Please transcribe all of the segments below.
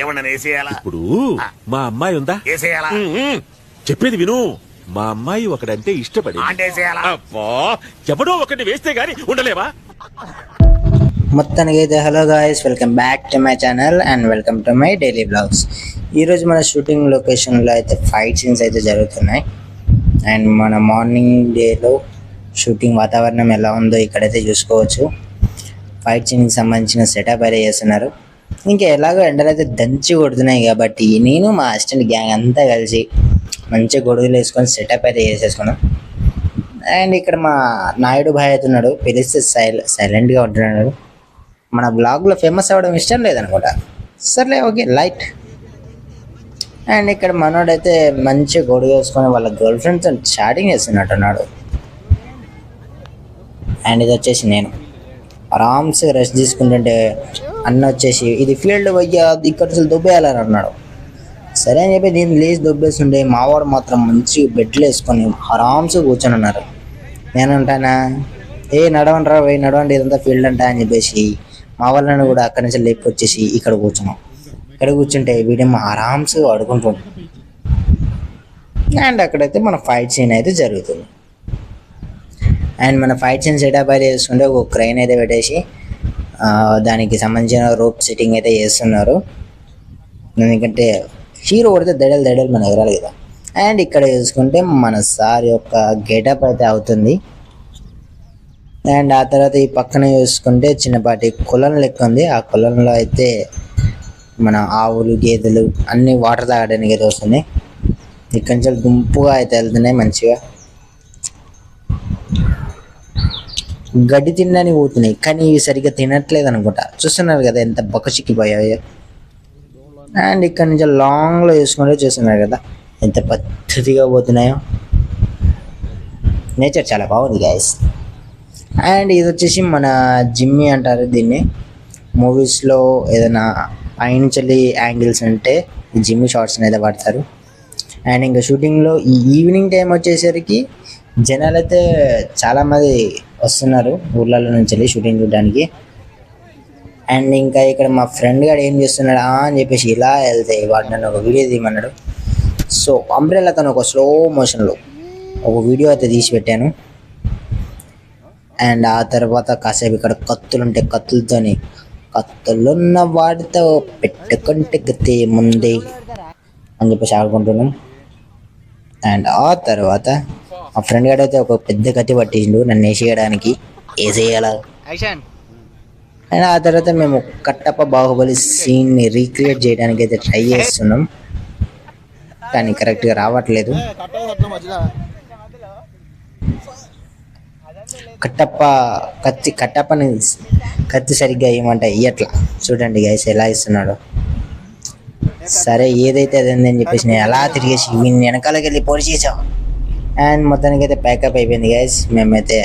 ఏమన్నా వేసేయాలా? ఇప్పుడు మా అమ్మాయి ఉందా? వేసేయాలా? చెప్పేది విను. మా అమ్మాయి ఒకడంటే ఇష్టపడి వేసేయాలా? ఎవడో ఒకటి వేస్తే గాని ఉండలేవా? మొత్తానికి అయితే hello guys, welcome back to my channel and welcome to my daily blogs. ఈరోజు మన షూటింగ్ లొకేషన్లో అయితే ఫైట్ సీన్స్ అయితే జరుగుతున్నాయి. అండ్ మన మార్నింగ్ డేలో షూటింగ్ వాతావరణం ఎలా ఉందో ఇక్కడైతే చూసుకోవచ్చు. ఫైట్ సీన్కి సంబంధించిన సెటప్ అయితే చేస్తున్నారు. ఇంకా ఎలాగో ఎండలు అయితే దంచి కొడుతున్నాయి కాబట్టి నేను మా అసిస్టెంట్ గ్యాంగ్ అంతా కలిసి మంచిగా గొడుగులు వేసుకొని సెటప్ అయితే చేసేసుకున్నాం. అండ్ ఇక్కడ మా నాయుడు భాయ్ అయితే ఉన్నాడు, పిలిస్తే సైలెంట్గా ఉంటున్నాడు. మన బ్లాగ్లో ఫేమస్ అవ్వడం ఇష్టం లేదనుకుంటా. సర్లే ఓకే లైట్. అండ్ ఇక్కడ మనోడైతే మంచిగా గొడుగు వేసుకొని వాళ్ళ గర్ల్ ఫ్రెండ్తో చాటింగ్ చేస్తున్నట్టున్నాడు. అండ్ ఇది వచ్చేసి నేను ఆరామ్స్గా రెస్ట్ తీసుకుంటుంటే అన్న వచ్చేసి ఇది ఫీల్డ్ పోయ్యా ఇక్కడ అసలు దుబ్బేయాలని అన్నాడు. సరే అని చెప్పి నేను లేచి దుబ్బేస్తుంటే మావాడు మాత్రం మంచి బెడ్లు వేసుకొని ఆరామ్స్గా కూర్చొని ఉన్నారు. నేను అంటానా నడవండిరా పోయి నడవండి ఇదంతా ఫీల్డ్ అంటా అని చెప్పేసి మా వాళ్ళని కూడా అక్కడి నుంచి లేపుకొచ్చేసి ఇక్కడ కూర్చున్నాం. ఇక్కడ కూర్చుంటే వీడేమో ఆరామ్స్గా ఆడుకుంటుంది. అండ్ అక్కడైతే మన ఫైట్ సీన్ అయితే జరుగుతుంది. అండ్ మన ఫైట్ సీన్ సెటప్ అయితే చేసుకుంటే ఒక క్రైన్ అయితే పెట్టేసి దానికి సంబంధించిన రోప్ సెట్టింగ్ అయితే చేస్తున్నారు. ఎందుకంటే హీరో కొడితే దడలు మన ఎగరాలి కదా. అండ్ ఇక్కడ చూసుకుంటే మన సార్ యొక్క గెటప్ అయితే అవుతుంది. అండ్ ఆ తర్వాత ఈ పక్కన చూసుకుంటే చిన్నపాటి కొలను లెక్క ఉంది. ఆ కొలంలో అయితే మన ఆవులు గేదెలు అన్నీ వాటర్ తాగడానికి అయితే వస్తున్నాయి. ఇక్కడి నుంచి గుంపుగా అయితే వెళ్తున్నాయి. మంచిగా గడ్డి తినడానికి పోతున్నాయి, కానీ ఇవి సరిగ్గా తినట్లేదు అనుకుంటా. చూస్తున్నారు కదా ఎంత బక్కచిక్కిపోయాయో. అండ్ ఇక్కడ నుంచి లాంగ్లో చూసుకుంటే చూస్తున్నారు కదా ఎంత పద్ధతిగా పోతున్నాయో. నేచర్ చాలా బాగుంది గైస్. అండ్ ఇది వచ్చేసి మన జిమ్మి అంటారు దీన్ని. మూవీస్లో ఏదైనా పైనుంచి యాంగిల్స్ అంటే జిమ్మి షార్ట్స్ అయితే పడతారు. అండ్ ఇంకా షూటింగ్లో ఈ ఈవినింగ్ టైం వచ్చేసరికి జనాలు అయితే చాలామంది వస్తున్నారు ఊర్లలో నుంచి వెళ్ళి షూటింగ్ చూడడానికి. అండ్ ఇంకా ఇక్కడ మా ఫ్రెండ్ గారు ఏం చేస్తున్నాడు అని చెప్పేసి ఇలా వెళ్తే వాడు నన్ను ఒక వీడియో తీయమన్నాడు. సో అంబ్రెల్లా తను ఒక స్లో మోషన్లో ఒక వీడియో అయితే తీసి పెట్టాను. అండ్ ఆ తర్వాత కాసేపు ఇక్కడ కత్తులుంటే కత్తులున్న వాడితో పెట్టుకుంటే గతే ముందే అని చెప్పేసి ఆడుకుంటున్నాం. అండ్ ఆ తర్వాత మా ఫ్రెండ్ గారు అయితే ఒక పెద్ద కత్తి పట్టిండు నన్ను వేసేయాల. అండ్ ఆ తర్వాత మేము కట్టప్ప బాహుబలి సీన్ని రీక్రియేట్ చేయడానికి అయితే ట్రై చేస్తున్నాం, కానీ కరెక్ట్గా రావట్లేదు. కట్టప్పని కత్తి సరిగ్గా ఇవ్వమంటే ఇయ్యట్లా. చూడండి గైస్ ఎలా ఇస్తున్నాడు. సరే ఏదైతే అదని చెప్పేసి నేను ఎలా తిరిగేసి వీడిని వెనకాలకి వెళ్ళి పొడి చేసాం. అండ్ మొత్తానికి అయితే ప్యాకప్ అయిపోయింది గైస్. మేమైతే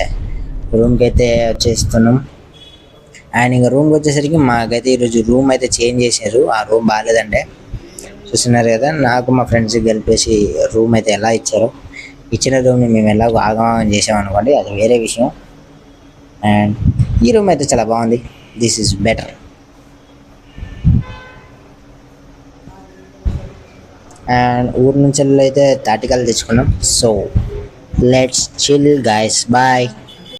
రూమ్కి అయితే వచ్చేస్తున్నాం. అండ్ ఇంకా రూమ్కి వచ్చేసరికి మాకైతే ఈరోజు రూమ్ అయితే చేంజ్ చేశారు. ఆ రూమ్ బాగాలేదంటే చూస్తున్నారు కదా. నాకు మా ఫ్రెండ్స్కి కలిపేసి రూమ్ అయితే ఎలా ఇచ్చారో, ఇచ్చిన రూమ్ని మేము ఎలాగో ఆగమనం చేసామనుకోండి, అది వేరే విషయం. అండ్ ఈ రూమ్ అయితే చాలా బాగుంది. This is better. అండ్ ఊరు నుంచి అయితే తాటికాయలు తెచ్చుకున్నాం. So let's chill guys, bye.